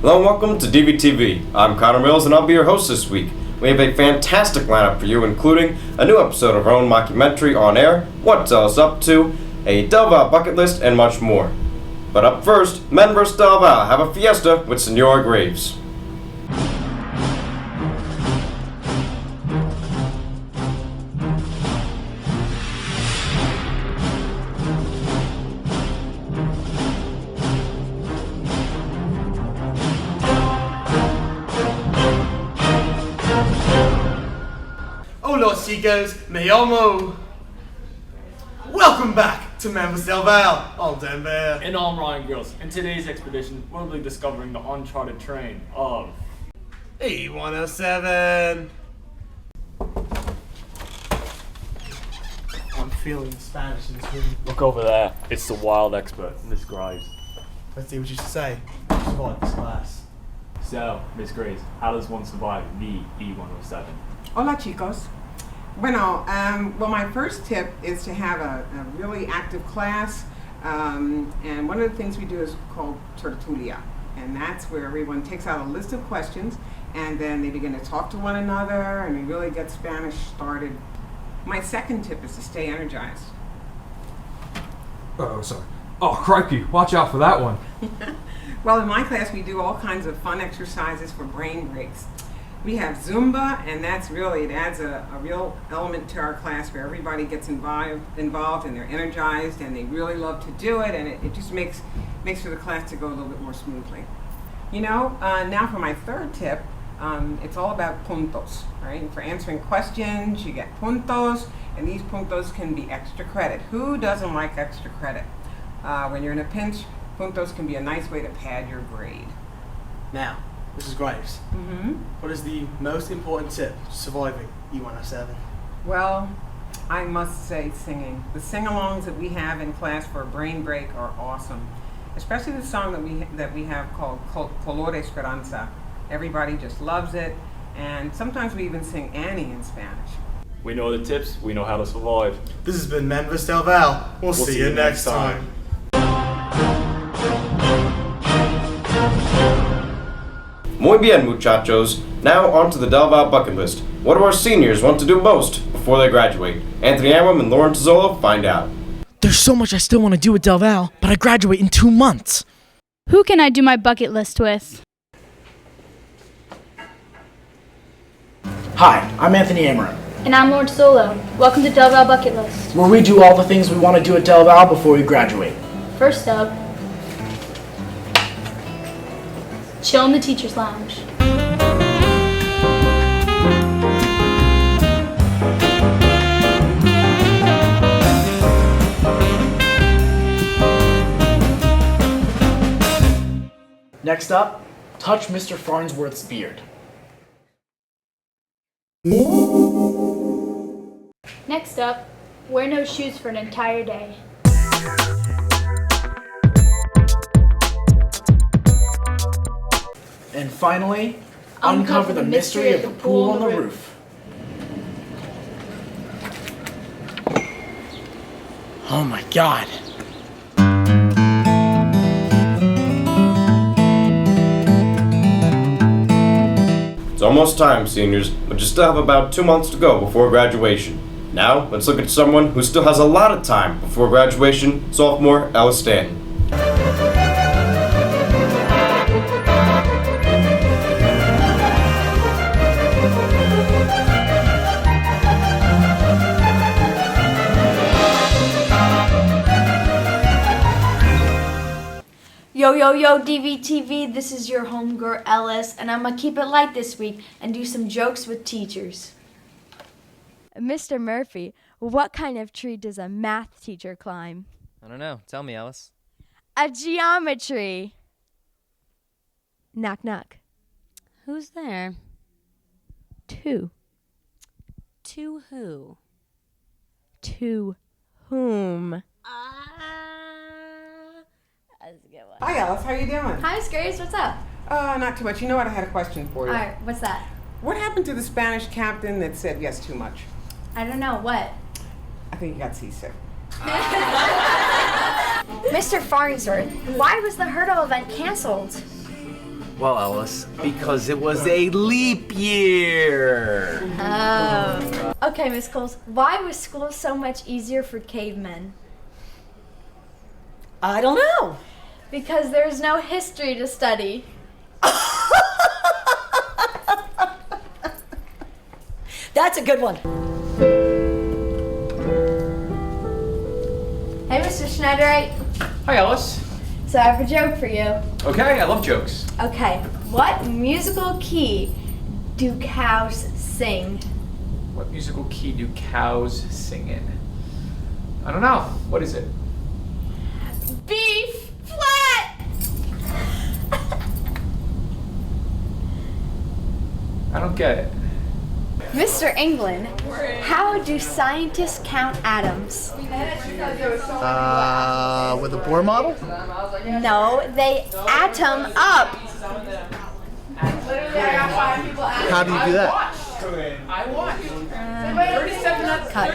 Hello and welcome to DVTV. I'm Connor Mills and I'll be your host this week. We have a fantastic lineup for you, including a new episode of our own mockumentary on air, What's Ellis Up To, a Val Bucket List, and much more. But up first, Men vs. Delaware have a fiesta with Senora Graves. Hola chicos, me llamo. Welcome back to Men vs. Delaware. I'm Denver. And I'm Ryan Grylls. In today's expedition, we'll be discovering the uncharted train of E107. I'm feeling Spanish in this room. Look over there. It's the wild expert, Miss Graves. Let's see what you should say. Survive this class. So, Miss Graves, how does one survive the E107? Hola chicos. Bueno, well, my first tip is to have a really active class, and one of the things we do is called tertulia, and that's where everyone takes out a list of questions and then they begin to talk to one another and we really get Spanish started. My second tip is to stay energized. Oh, sorry. Oh, crikey, watch out for that one. Well, in my class we do all kinds of fun exercises for brain breaks. We have Zumba, and that's really, it adds a real element to our class where everybody gets involved and they're energized and they really love to do it, and it just makes for the class to go a little bit more smoothly. You know, now for my third tip, it's all about puntos, right? For answering questions, you get puntos, and these puntos can be extra credit. Who doesn't like extra credit? When you're in a pinch, puntos can be a nice way to pad your grade. Now, Mrs. Graves, what is the most important tip to surviving E107? Well, I must say singing. The sing-alongs that we have in class for a brain break are awesome. Especially the song that we have called Color Esperanza. Everybody just loves it, and sometimes we even sing Annie in Spanish. We know the tips, we know how to survive. This has been Men vs. Delaware. We'll see you next time. Muy bien, muchachos. Now on to the Delaware bucket list. What do our seniors want to do most before they graduate? Amorim and Lauren Tuozzolo find out. There's so much I still want to do at Delaware, but I graduate in 2 months. Who can I do my bucket list with? Hi, I'm Anthony Amorim, And I'm Lauren Tuozzolo. Welcome to Delaware Bucket List. where we do all the things we want to do at Delaware before we graduate. First up, chill in the teacher's lounge. Next up, touch Mr. Farnsworth's beard. Next up, wear no shoes for an entire day. And finally, uncover the mystery of the pool on the roof. Oh my God. It's almost time, seniors, but you still have about 2 months to go before graduation. Now, let's look at someone who still has a lot of time before graduation, sophomore Ellis Stanton. Yo, DVTV, this is your homegirl Ellis, and I'm gonna keep it light this week and do some jokes with teachers. Mr. Murphy, what kind of tree does a math teacher climb? I don't know. Tell me, Ellis. A geometry. Knock, knock. Who's there? 2. To who? To whom? That's a good one. Hi Alice, how you doing? Hi, Miss Graves, what's up? Not too much. You know what? I had a question for you. Alright, what's that? What happened to the Spanish captain that said yes too much? I don't know, what? I think he got seasick. Mr. Farnsworth, why was the hurdle event canceled? Well, Ellis, because it was a leap year. Oh. Okay, Miss Coles, why was school so much easier for cavemen? I don't know. Because there's no history to study. That's a good one. Hey, Mr. Schneiderite. Hi, Ellis. So I have a joke for you. Okay, I love jokes. Okay, what musical key do cows sing? What musical key do cows sing in? I don't know. What is it? B flat! I don't get it. Mr. England, how do scientists count atoms? With a Bohr model? No, they atom up. How do you do that? Cut.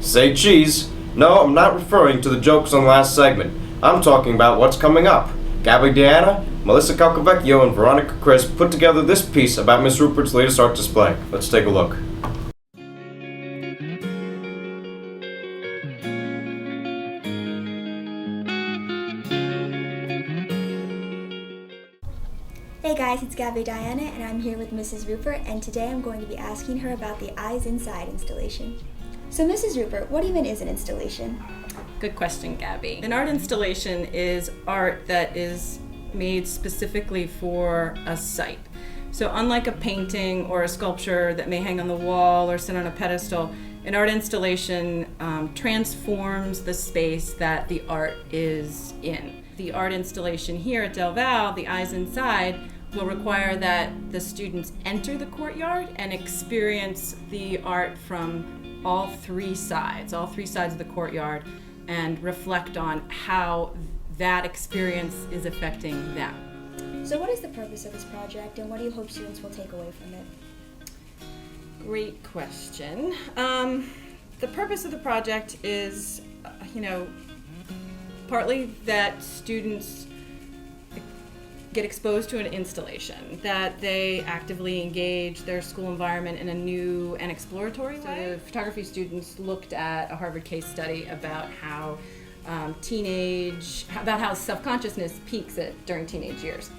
Say cheese. No, I'm not referring to the jokes on the last segment. I'm talking about what's coming up. Gabby Diana, Melissa Calcavecchio, and Veronica Christ put together this piece about Miss Ruppert's latest art display. Let's take a look. Hey guys, it's Gabby Diana and I'm here with Mrs. Ruppert, and today I'm going to be asking her about the Eyes Inside installation. So Mrs. Ruppert, what even is an installation? Good question, Gabby. An art installation is art that is made specifically for a site. So unlike a painting or a sculpture that may hang on the wall or sit on a pedestal, an art installation transforms the space that the art is in. The art installation here at Del Val, the Eyes Inside, will require that the students enter the courtyard and experience the art from all three sides of the courtyard, and reflect on how that experience is affecting them. So what is the purpose of this project and what do you hope students will take away from it? Great question. The purpose of the project is, partly that students get exposed to an installation, that they actively engage their school environment in a new and exploratory way. The photography students looked at a Harvard case study about how how self-consciousness peaks during teenage years.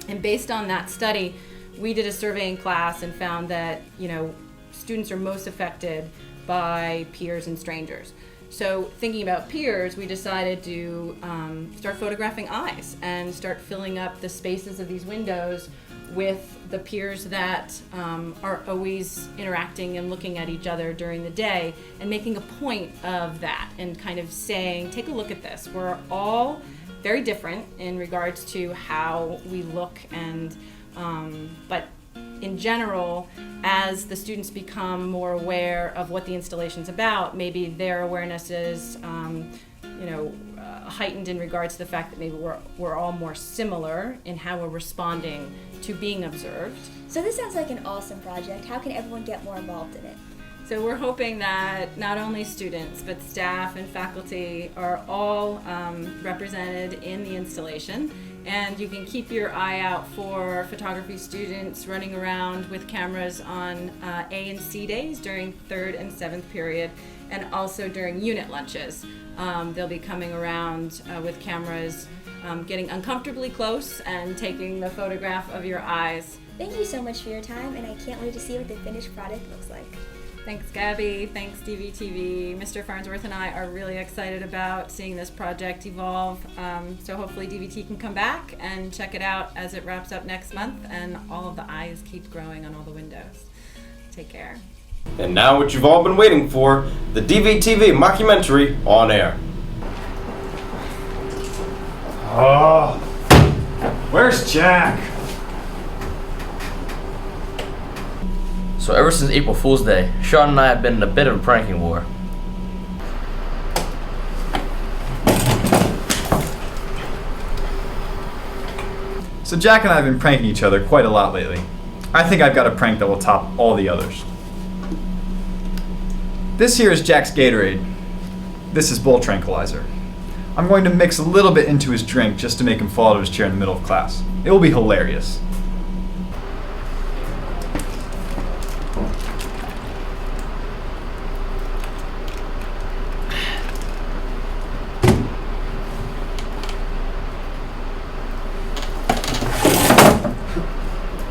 And based on that study, we did a survey in class and found that, students are most affected by peers and strangers. So thinking about peers, we decided to start photographing eyes and start filling up the spaces of these windows with the peers that are always interacting and looking at each other during the day, and making a point of that and kind of saying, take a look at this. We're all very different in regards to how we look, and but in general, as the students become more aware of what the installation's about, maybe their awareness is heightened in regards to the fact that maybe we're all more similar in how we're responding to being observed. So this sounds like an awesome project. How can everyone get more involved in it? So we're hoping that not only students, but staff and faculty are all represented in the installation. And you can keep your eye out for photography students running around with cameras on A and C days during 3rd and 7th period, and also during unit lunches. They'll be coming around with cameras, getting uncomfortably close and taking the photograph of your eyes. Thank you so much for your time, and I can't wait to see what the finished product looks like. Thanks, Gabby. Thanks, DVTV. Mr. Farnsworth and I are really excited about seeing this project evolve. So hopefully DVT can come back and check it out as it wraps up next month and all of the eyes keep growing on all the windows. Take care. And now what you've all been waiting for, the DVTV mockumentary on air. Oh, where's Jack? So ever since April Fool's Day, Sean and I have been in a bit of a pranking war. So Jack and I have been pranking each other quite a lot lately. I think I've got a prank that will top all the others. This here is Jack's Gatorade. This is Bull Tranquilizer. I'm going to mix a little bit into his drink just to make him fall out of his chair in the middle of class. It will be hilarious.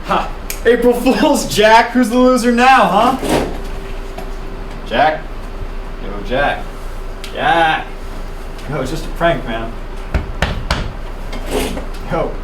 Ha! April Fools, Jack! Who's the loser now, huh? Jack? Yo, Jack. Jack! Yo, it's just a prank, man. Yo.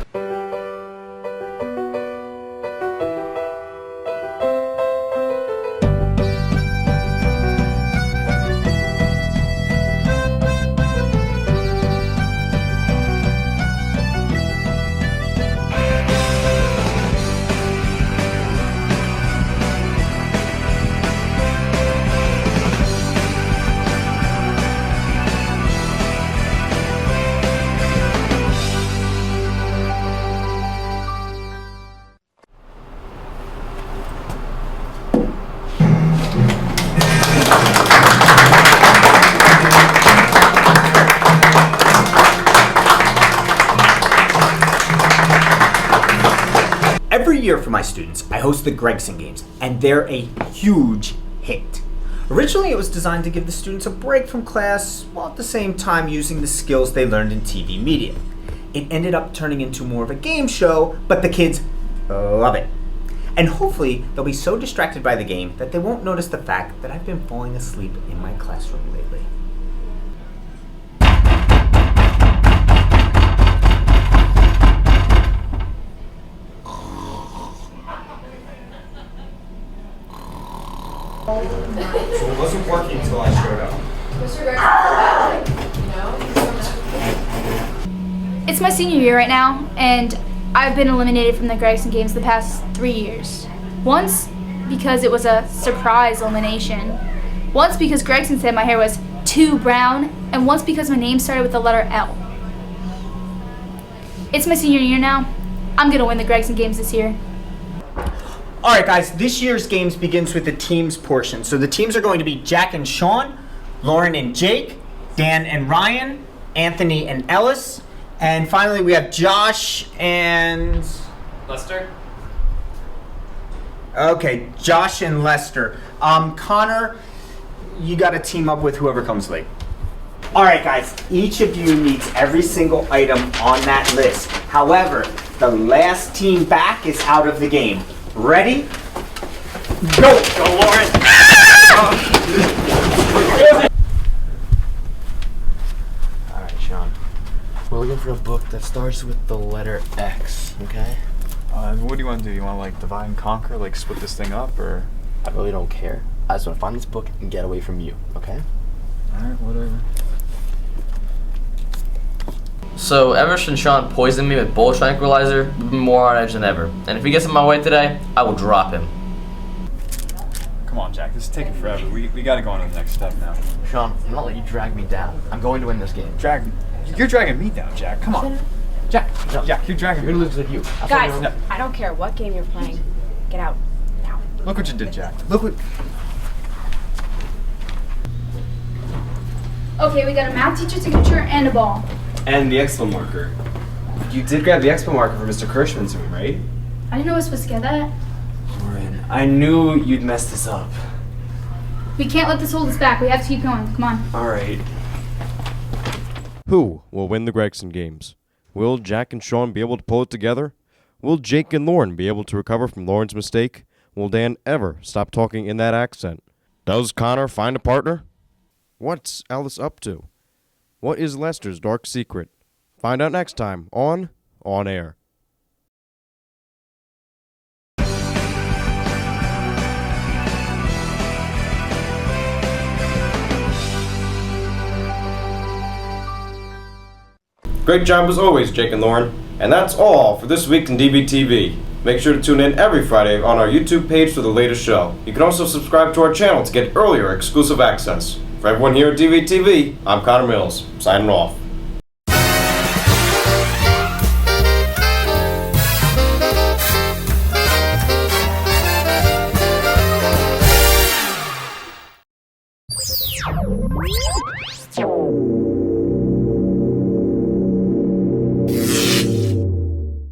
Every year for my students, I host the Gregson Games, and they're a huge hit. Originally, it was designed to give the students a break from class, while at the same time using the skills they learned in TV media. It ended up turning into more of a game show, but the kids love it. And hopefully, they'll be so distracted by the game that they won't notice the fact that I've been falling asleep in my classroom lately. So it wasn't working until I showed up. It's my senior year right now, and I've been eliminated from the Gregson Games the past 3 years. Once because it was a surprise elimination. Once because Gregson said my hair was too brown, and once because my name started with the letter L. It's my senior year now. I'm gonna win the Gregson Games this year. Alright guys, this year's games begins with the teams portion. So the teams are going to be Jack and Sean, Lauren and Jake, Dan and Ryan, Anthony and Ellis, and finally we have Josh and... Lester? Okay, Josh and Lester. Connor, you gotta team up with whoever comes late. Alright guys, each of you needs every single item on that list. However, the last team back is out of the game. Ready? Go! Go, Lauren! Alright, Sean. We're looking for a book that starts with the letter X, okay? What do you want to do? You want to, like, divide and conquer? Like, split this thing up, or...? I really don't care. I just want to find this book and get away from you, okay? Alright, whatever. So ever since Sean poisoned me with bull tranquilizer, we've been more on edge than ever. And if he gets in my way today, I will drop him. Come on, Jack. This is taking forever. We got to go on to the next step now. Sean, I'm not letting you drag me down. I'm going to win this game. You're dragging me down, Jack. Come on. Jack, no. Jack, you're dragging me. You're losing like you. Guys, I don't care what game you're playing. Get out now. Look what you did, Jack. Look what... Okay, we got a math teacher signature and a ball. And the expo marker. You did grab the expo marker for Mr. Kirschman's room, right? I didn't know I was supposed to get that. Lauren, I knew you'd mess this up. We can't let this hold us back. We have to keep going. Come on. Alright. Who will win the Gregson Games? Will Jack and Sean be able to pull it together? Will Jake and Lauren be able to recover from Lauren's mistake? Will Dan ever stop talking in that accent? Does Connor find a partner? What's Ellis up to? What is Lester's dark secret? Find out next time on Air. Great job as always, Jake and Lauren. And that's all for this week in DVTV. Make sure to tune in every Friday on our YouTube page for the latest show. You can also subscribe to our channel to get earlier exclusive access. For everyone here at DVTV, I'm Connor Mills, signing off. You